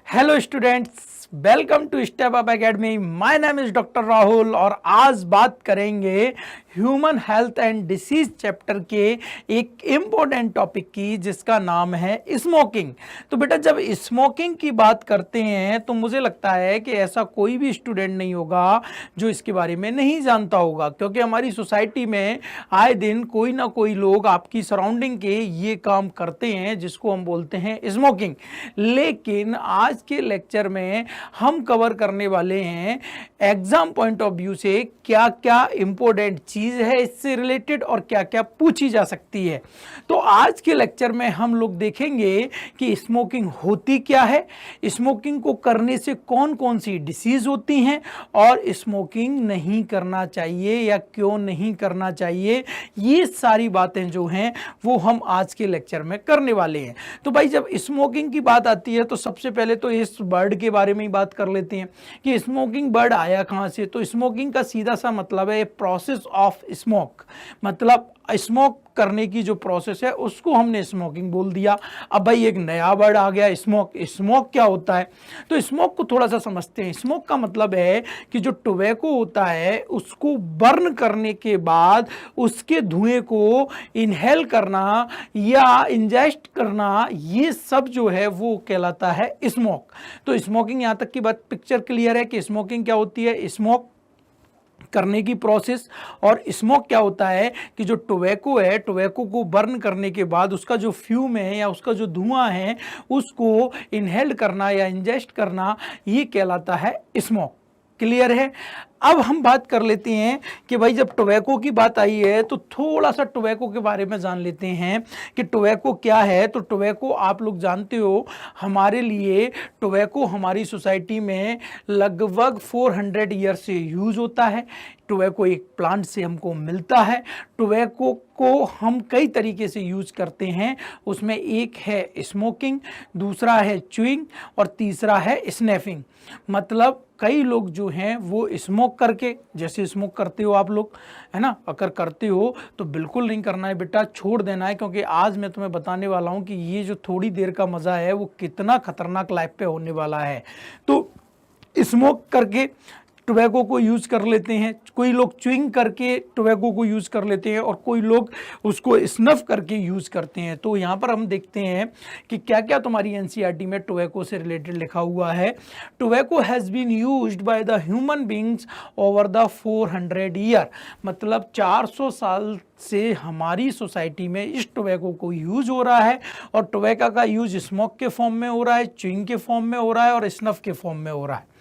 Hello students, welcome to Step Up Academy. My name is doctor Rahul और आज बात करेंगे human health and disease chapter के एक इम्पोर्टेंट टॉपिक की, जिसका नाम है स्मोकिंग। तो बेटा, जब स्मोकिंग की बात करते हैं तो मुझे लगता है कि ऐसा कोई भी स्टूडेंट नहीं होगा जो इसके बारे में नहीं जानता होगा, क्योंकि हमारी सोसाइटी में आए दिन कोई ना कोई लोग आपकी सराउंडिंग के ये काम करते हैं जिसको हम बोलते हैं स्मोकिंग। लेकिन आज के लेक्चर में हम कवर करने वाले हैं एग्जाम पॉइंट ऑफ व्यू से क्या क्या इंपॉर्टेंट चीज है इससे रिलेटेड और क्या क्या पूछी जा सकती है। तो आज के लेक्चर में हम लोग देखेंगे कि स्मोकिंग होती क्या है, स्मोकिंग को करने से कौन कौन सी डिसीज होती हैं और स्मोकिंग नहीं करना चाहिए या क्यों नहीं करना चाहिए। ये सारी बातें जो हैं वो हम आज के लेक्चर में करने वाले हैं। तो भाई, जब स्मोकिंग की बात आती है तो सबसे पहले तो इस वर्ड के बारे में ही बात कर लेते हैं कि स्मोकिंग वर्ड आया कहां से। तो स्मोकिंग का सीधा सा मतलब है प्रोसेस ऑफ स्मोक, मतलब स्मोक करने की जो प्रोसेस है उसको हमने स्मोकिंग बोल दिया। अब भाई एक नया वर्ड आ गया स्मोक। स्मोक क्या होता है? तो स्मोक को थोड़ा सा समझते हैं। स्मोक का मतलब है कि जो टोबैको होता है उसको बर्न करने के बाद उसके धुएं को इनहेल करना या इंजेस्ट करना, ये सब जो है वो कहलाता है स्मोक। तो स्मोकिंग, यहां तक की बात पिक्चर क्लियर है कि स्मोकिंग क्या होती है, स्मोक करने की प्रोसेस। और स्मोक क्या होता है कि जो टोबैको है, टोबैको को बर्न करने के बाद उसका जो फ्यूम है या उसका जो धुआं है उसको इनहेल करना या इंजेस्ट करना, ये कहलाता है स्मोक। क्लियर है? अब हम बात कर लेते हैं कि भाई जब टोबैको की बात आई है तो थोड़ा सा टोबैको के बारे में जान लेते हैं कि टोबैको क्या है। तो टोबैको आप लोग जानते हो, हमारे लिए टोबैको हमारी सोसाइटी में लगभग 400 ईयर से यूज होता है। टोबैको एक प्लांट से हमको मिलता है। टोबैको को हम कई तरीके से यूज करते हैं, उसमें एक है स्मोकिंग, दूसरा है च्यूइंग और तीसरा है स्नैफिंग। मतलब कई लोग जो हैं वो स्मोक करके, जैसे स्मोक करते हो आप लोग, है ना, अगर करते हो तो बिल्कुल नहीं करना है बेटा, छोड़ देना है। क्योंकि आज मैं तुम्हें बताने वाला हूं कि ये जो थोड़ी देर का मजा है वो कितना खतरनाक लाइफ पे होने वाला है। तो स्मोक करके टोबैको को यूज कर लेते हैं, कोई लोग च्युइंग करके टोबैको को यूज कर लेते हैं और कोई लोग उसको स्नफ करके यूज करते हैं। तो यहाँ पर हम देखते हैं कि क्या क्या तुम्हारी एनसीईआरटी में टोबैको से रिलेटेड लिखा हुआ है। Tobacco has been used by the human beings over the 400 year, मतलब 400 साल से हमारी सोसाइटी में इस टोबैको को यूज हो रहा है। और टोबैको का यूज स्मोक के फॉर्म में हो रहा है, च्युइंग के फॉर्म में हो रहा है और स्नफ के फॉर्म में हो रहा है।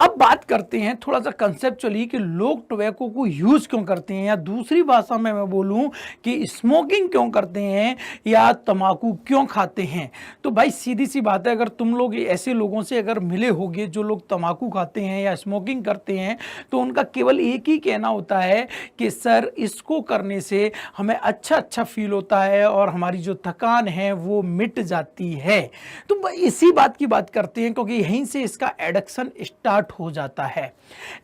अब बात करते हैं थोड़ा सा कंसेप्चुअली कि लोग टोबैको को यूज क्यों करते हैं, या दूसरी भाषा में मैं बोलूं कि स्मोकिंग क्यों करते हैं या तंबाकू क्यों खाते हैं। तो भाई सीधी सी बात है, अगर तुम लोग ऐसे लोगों से अगर मिले होगे जो लोग तंबाकू खाते हैं या स्मोकिंग करते हैं, तो उनका केवल एक ही कहना होता है कि सर इसको करने से हमें अच्छा फील होता है और हमारी जो थकान है वो मिट जाती है। तो इसी बात की बात करते हैं क्योंकि यहीं से इसका एडिक्शन स्टार्ट हो जाता है।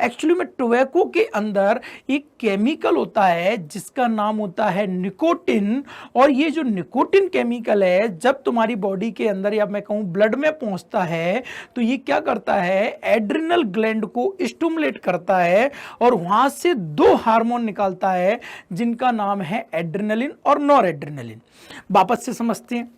एक्चुअली में टोबैको के अंदर एक केमिकल होता है जिसका नाम होता है निकोटिन। और ये जो निकोटिन केमिकल है जब तुम्हारी बॉडी के अंदर या मैं कहूं ब्लड में पहुंचता है तो ये क्या करता है, एड्रिनल ग्लैंड को स्टिमुलेट करता है और वहां से दो हार्मोन निकालता है जिनका नाम है एड्रिनलिन और नॉर एड्रिनलिन। वापस से समझते हैं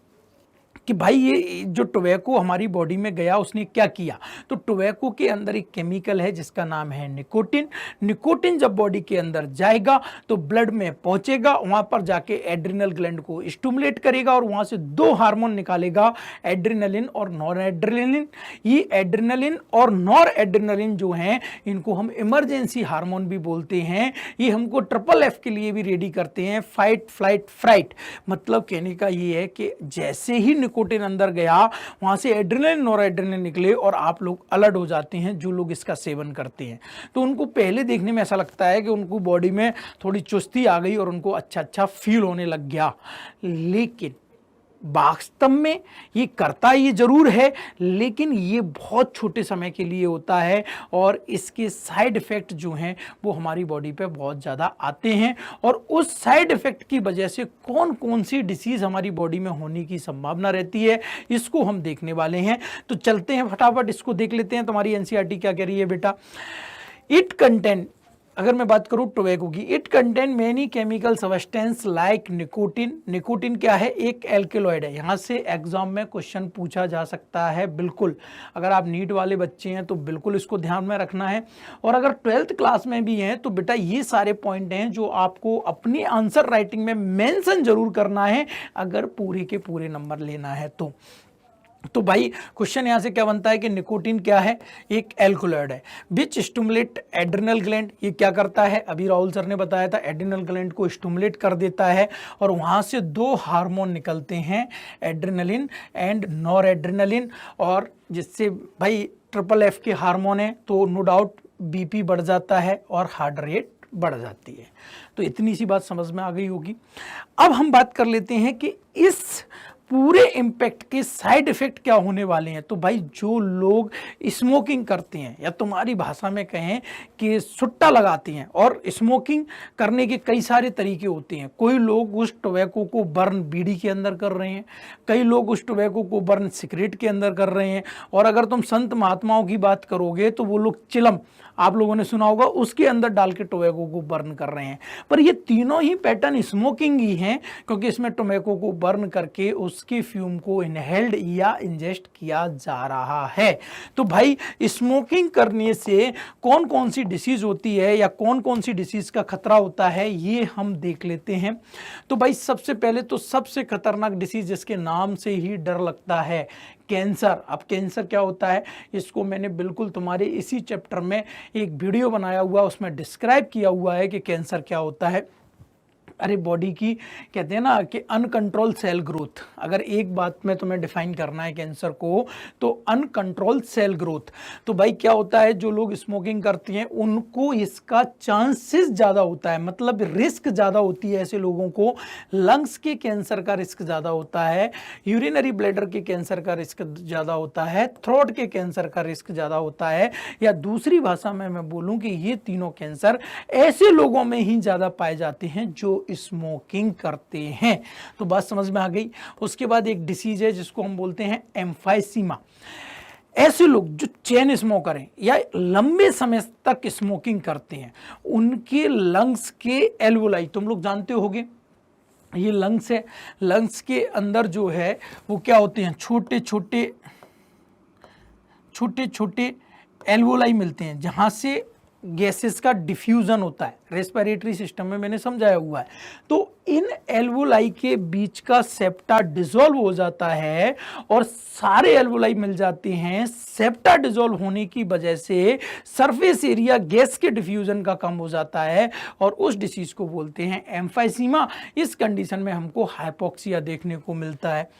कि भाई ये जो टोबैको हमारी बॉडी में गया उसने क्या किया। तो टोबैको के अंदर एक केमिकल है जिसका नाम है निकोटिन। निकोटिन जब बॉडी के अंदर जाएगा तो ब्लड में पहुंचेगा, वहां पर जाके एड्रिनल ग्लैंड को स्टिमुलेट करेगा और वहां से दो हार्मोन निकालेगा, एड्रिनलिन और नॉर एड्रिनलिन। ये एड्रिनलिन और नॉर एड्रिनलिन जो हैं इनको हम इमरजेंसी हार्मोन भी बोलते हैं। ये हमको ट्रिपल एफ के लिए भी रेडी करते हैं, फाइट फ्लाइट फ्राइट। मतलब कहने का ये है कि जैसे ही निकोटिन अंदर गया वहां से एड्रिनलिन नॉरएड्रिनलिन निकले और आप लोग अलर्ट हो जाते हैं जो लोग इसका सेवन करते हैं। तो उनको पहले देखने में ऐसा लगता है कि उनको बॉडी में थोड़ी चुस्ती आ गई और उनको अच्छा फील होने लग गया। लेकिन वास्तव में ये करता ये जरूर है, लेकिन ये बहुत छोटे समय के लिए होता है और इसके साइड इफेक्ट जो हैं वो हमारी बॉडी पे बहुत ज़्यादा आते हैं। और उस साइड इफेक्ट की वजह से कौन कौन सी डिसीज़ हमारी बॉडी में होने की संभावना रहती है, इसको हम देखने वाले हैं। तो चलते हैं फटाफट इसको देख लेते हैं। तुम्हारी एनसीईआरटी क्या कह रही है बेटा? इट कंटेन, अगर मैं बात करूं टोबैको की, it contain many chemical substance like nicotine. Nicotine क्या है? एक एल्केलॉइड है। यहाँ से एग्जाम में क्वेश्चन पूछा जा सकता है, बिल्कुल। अगर आप नीट वाले बच्चे हैं तो बिल्कुल इसको ध्यान में रखना है। और अगर 12th क्लास में भी हैं तो बेटा ये सारे पॉइंट हैं जो आपको अपनी आंसर राइटिंग में मेंशन जरूर करना है, अगर पूरे के पूरे नंबर लेना है तो भाई क्वेश्चन यहां से क्या बनता है कि निकोटिन क्या है? एक एल्कोलॉइड है विच स्टिमुलेट एड्रिनल ग्लैंड। ये क्या करता है? अभी राहुल सर ने बताया था, एड्रिनल ग्लैंड को स्टिमुलेट कर देता है और वहां से दो हार्मोन निकलते हैं, एड्रिनलिन एंड नॉर एड्रिनलिन, और जिससे भाई FFF के हार्मोन है तो नो डाउट बीपी बढ़ जाता है और हार्ट रेट बढ़ जाती है। तो इतनी सी बात समझ में आ गई होगी। अब हम बात कर लेते हैं कि इस पूरे इम्पैक्ट के साइड इफेक्ट क्या होने वाले हैं। तो भाई जो लोग स्मोकिंग करते हैं, या तुम्हारी भाषा में कहें कि सुट्टा लगाते हैं, और स्मोकिंग करने के कई सारे तरीके होते हैं। कोई लोग उस टोबैको को बर्न बीड़ी के अंदर कर रहे हैं, कई लोग उस टोबैको को बर्न सिगरेट के अंदर कर रहे हैं, और अगर तुम संत महात्माओं की बात करोगे तो वो लोग चिलम, आप लोगों ने सुना होगा, उसके अंदर डाल के टोबैको को बर्न कर रहे हैं। पर ये तीनों ही पैटर्न स्मोकिंग ही हैं, क्योंकि इसमें टोबैको को बर्न करके उसके फ्यूम को इनहेल्ड या इंजेस्ट किया जा रहा है। तो भाई स्मोकिंग करने से कौन कौन सी डिसीज होती है या कौन कौन सी डिसीज का खतरा होता है, ये हम देख लेते हैं। तो भाई सबसे पहले तो सबसे खतरनाक डिसीज जिसके नाम से ही डर लगता है, कैंसर। अब कैंसर क्या होता है, इसको मैंने बिल्कुल तुम्हारे इसी चैप्टर में एक वीडियो बनाया हुआ, उसमें डिस्क्राइब किया हुआ है कि कैंसर क्या होता है। अरे बॉडी की कहते हैं ना कि अनकंट्रोल सेल ग्रोथ, अगर एक बात में तुम्हें डिफाइन करना है कैंसर को तो अनकंट्रोल सेल ग्रोथ। तो भाई क्या होता है, जो लोग स्मोकिंग करते हैं उनको इसका चांसेस ज़्यादा होता है, मतलब रिस्क ज़्यादा होती है ऐसे लोगों को। लंग्स के कैंसर का रिस्क ज़्यादा होता है, यूरिनरी ब्लैडर के कैंसर का रिस्क ज़्यादा होता है, थ्रोट के कैंसर का रिस्क ज़्यादा होता है, या दूसरी भाषा में मैं बोलूँ कि ये तीनों कैंसर ऐसे लोगों में ही ज़्यादा पाए जाते हैं जो स्मोकिंग करते हैं। तो बात समझ में आ गई। उसके बाद एक डिसीज है जिसको हम बोलते हैं एम्फाइसीमा। ऐसे लोग जो चेन स्मोकर हैं या लंबे समय तक स्मोकिंग करते हैं, उनके लंग्स के एल्वोलाई, तुम लोग जानते होगे ये लंग्स है, लंग्स के अंदर जो है वो क्या होते हैं, छोटे छोटे एल्वोलाई मिलते हैं जहां से गैसेस का डिफ्यूजन होता है। रेस्पिरेटरी सिस्टम में मैंने समझाया हुआ है। तो इन एल्वोलाई के बीच का सेप्टा डिसॉल्व हो जाता है और सारे एल्वोलाई मिल जाते हैं। सेप्टा डिसॉल्व होने की वजह से सरफेस एरिया गैस के डिफ्यूजन का कम हो जाता है और उस डिसीज को बोलते हैं एम्फाइसीमा। इस कंडीशन में हमको हाइपोक्सिया देखने को मिलता है।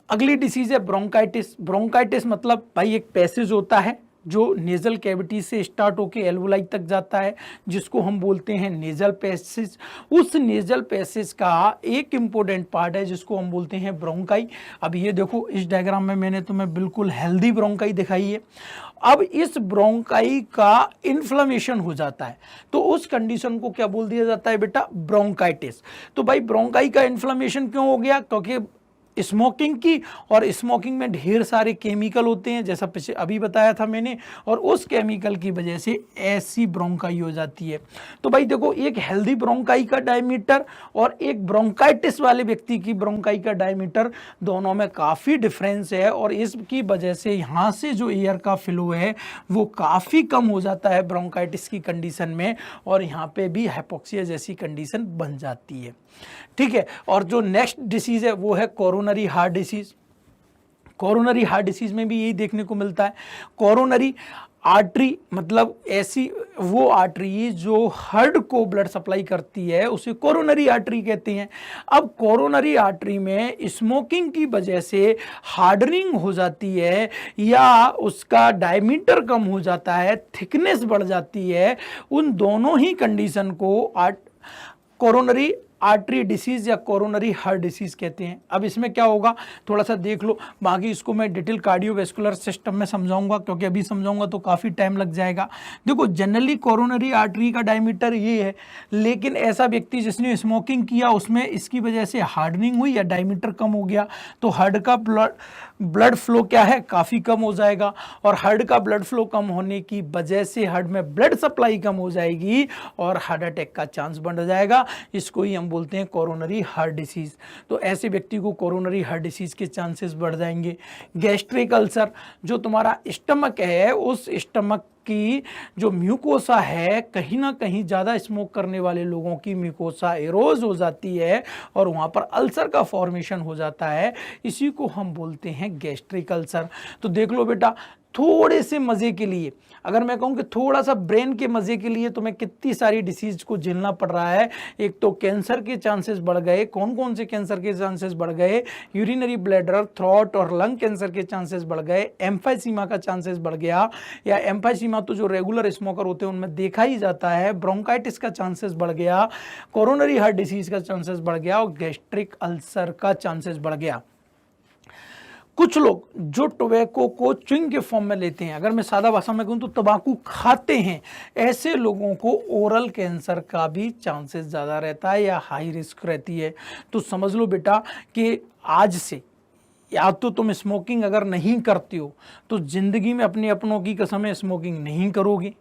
अगली डिसीज है ब्रोंकाइटिस। ब्रोंकाइटिस मतलब भाई एक पैसेज होता है जो नेजल कैविटी से स्टार्ट होकर एल्वोलाई तक जाता है, जिसको हम बोलते हैं नेजल पैसेज। उस नेजल पैसेज का एक इम्पोर्टेंट पार्ट है जिसको हम बोलते हैं ब्रोंकाई। अब ये देखो इस डायग्राम में मैंने तुम्हें बिल्कुल हेल्दी ब्रोंकाई दिखाई है। अब इस ब्रोंकाई का इन्फ्लेमेशन हो जाता है तो उस कंडीशन को क्या बोल दिया जाता है बेटा, ब्रोंकाइटिस। तो भाई ब्रोंकाई का इन्फ्लेमेशन क्यों हो गया, क्योंकि स्मोकिंग की, और स्मोकिंग में ढेर सारे केमिकल होते हैं जैसा पीछे अभी बताया था मैंने, और उस केमिकल की वजह से ऐसी ब्रोंकाई हो जाती है। तो भाई देखो एक हेल्दी ब्रोंकाई का डायमीटर और एक ब्रोंकाइटिस वाले व्यक्ति की ब्रोंकाई का डायमीटर, दोनों में काफ़ी डिफरेंस है और इसकी वजह से यहाँ से जो एयर का फ्लो है वो काफ़ी कम हो जाता है ब्रोंकाइटिस की कंडीशन में, और यहाँ पे भी हाइपोक्सिया जैसी कंडीशन बन जाती है। ठीक है, और जो नेक्स्ट डिसीज है वो है coronary heart disease. Coronary heart disease में भी यही देखने को मिलता है। कोरोनरी आर्टरी मतलब ऐसी वो आर्टरी जो हार्ट को ब्लड सप्लाई करती है, उसे कोरोनरी आर्टरी कहते हैं। अब कोरोनरी आर्टरी में स्मोकिंग की वजह से हार्डनिंग हो जाती है या उसका डायमीटर कम हो जाता है, थिकनेस बढ़ जाती है। उन दोनों ही कंडीशन को कोरोनरी आर्टरी डिसीज या कोरोनरी हार्ट डिसीज कहते हैं। अब इसमें क्या होगा थोड़ा सा देख लो, बाकी इसको मैं डिटेल कार्डियोवैस्कुलर सिस्टम में समझाऊंगा, क्योंकि अभी समझाऊंगा तो काफ़ी टाइम लग जाएगा। देखो जनरली कोरोनरी आर्टरी का डायमीटर ये है, लेकिन ऐसा व्यक्ति जिसने स्मोकिंग किया उसमें इसकी वजह से हार्डनिंग हुई या डायमीटर कम हो गया तो हार्ट का ब्लड फ्लो क्या है काफ़ी कम हो जाएगा, और हार्ट का ब्लड फ्लो कम होने की वजह से हार्ट में ब्लड सप्लाई कम हो जाएगी और हार्ट अटैक का चांस बढ़ जाएगा। इसको ही हम बोलते हैं कोरोनरी हार्ट डिसीज। तो ऐसे व्यक्ति को कोरोनरी हार्ट डिसीज के चांसेस बढ़ जाएंगे। गैस्ट्रिक अल्सर, जो तुम्हारा स्टमक है उस स्टमक की जो म्यूकोसा है, कहीं ना कहीं ज़्यादा स्मोक करने वाले लोगों की म्यूकोसा एरोज हो जाती है और वहाँ पर अल्सर का फॉर्मेशन हो जाता है, इसी को हम बोलते हैं गैस्ट्रिक अल्सर। तो देख लो बेटा, थोड़े से मज़े के लिए, अगर मैं कहूँ कि थोड़ा सा ब्रेन के मज़े के लिए तुम्हें कितनी सारी डिसीज को झेलना पड़ रहा है। एक तो कैंसर के चांसेस बढ़ गए, कौन कौन से कैंसर के चांसेस बढ़ गए, यूरिनरी ब्लैडर, थ्रोट और लंग कैंसर के चांसेस बढ़ गए, एम्फाइसीमा का चांसेस बढ़ गया, या एम्फाइसीमा तो जो रेगुलर स्मोकर होते हैं उनमें देखा ही जाता है, ब्रोंकाइटिस का चांसेस बढ़ गया, कोरोनरी हार्ट डिसीज का चांसेस बढ़ गया और गैस्ट्रिक अल्सर का चांसेस बढ़ गया। कुछ लोग जो टोबैको को च्युइंग के फॉर्म में लेते हैं, अगर मैं सादा भाषा में कहूँ तो तंबाकू खाते हैं, ऐसे लोगों को ओरल कैंसर का भी चांसेस ज़्यादा रहता है या हाई रिस्क रहती है। तो समझ लो बेटा कि आज से या तो तुम स्मोकिंग अगर नहीं करते हो तो ज़िंदगी में अपने अपनों की कसम है स्मोकिंग नहीं करोगे,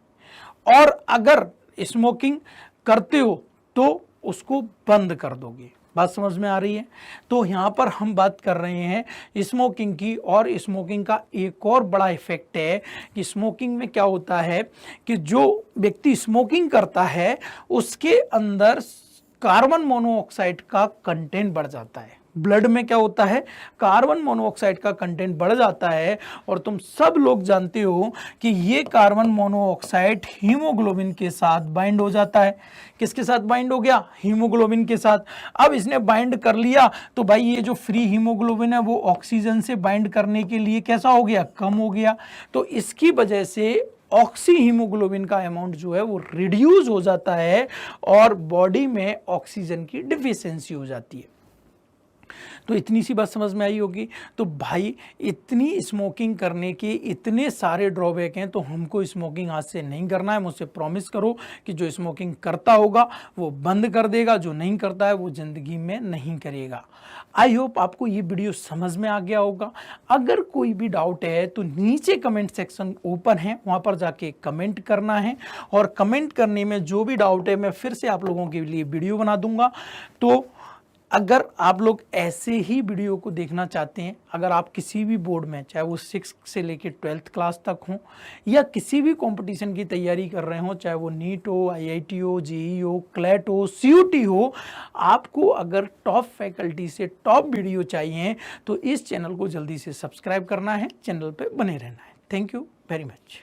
और अगर स्मोकिंग करते हो तो उसको बंद कर दोगे। बात समझ में आ रही है? तो यहाँ पर हम बात कर रहे हैं स्मोकिंग की, और स्मोकिंग का एक और बड़ा इफेक्ट है कि स्मोकिंग में क्या होता है कि जो व्यक्ति स्मोकिंग करता है उसके अंदर कार्बन मोनोऑक्साइड का कंटेंट बढ़ जाता है। ब्लड में क्या होता है, कार्बन मोनोऑक्साइड का कंटेंट बढ़ जाता है, और तुम सब लोग जानते हो कि ये कार्बन मोनोऑक्साइड हीमोग्लोबिन के साथ बाइंड हो जाता है। किसके साथ बाइंड हो गया? हीमोग्लोबिन के साथ। अब इसने बाइंड कर लिया तो भाई ये जो फ्री हीमोग्लोबिन है वो ऑक्सीजन से बाइंड करने के लिए कैसा हो गया? कम हो गया। तो इसकी वजह से ऑक्सी हीमोग्लोबिन का अमाउंट जो है वो रिड्यूस हो जाता है और बॉडी में ऑक्सीजन की डिफिशियंसी हो जाती है। तो इतनी सी बात समझ में आई होगी। तो भाई इतनी स्मोकिंग करने के इतने सारे ड्रॉबैक हैं, तो हमको स्मोकिंग आज से नहीं करना है। मुझसे प्रॉमिस करो कि जो स्मोकिंग करता होगा वो बंद कर देगा, जो नहीं करता है वो ज़िंदगी में नहीं करेगा। आई होप आपको ये वीडियो समझ में आ गया होगा। अगर कोई भी डाउट है तो नीचे कमेंट सेक्शन ओपन है, वहाँ पर जाके कमेंट करना है, और कमेंट करने में जो भी डाउट है मैं फिर से आप लोगों के लिए वीडियो बना दूंगा। तो अगर आप लोग ऐसे ही वीडियो को देखना चाहते हैं, अगर आप किसी भी बोर्ड में, चाहे वो 6 से लेकर 12th क्लास तक हो, या किसी भी कंपटीशन की तैयारी कर रहे हो, चाहे वो नीट हो, आईआईटी हो, जेईई हो, क्लैट हो, सीयूटी हो, आपको अगर टॉप फैकल्टी से टॉप वीडियो चाहिए तो इस चैनल को जल्दी से सब्सक्राइब करना है, चैनल पर बने रहना है। Thank you very much.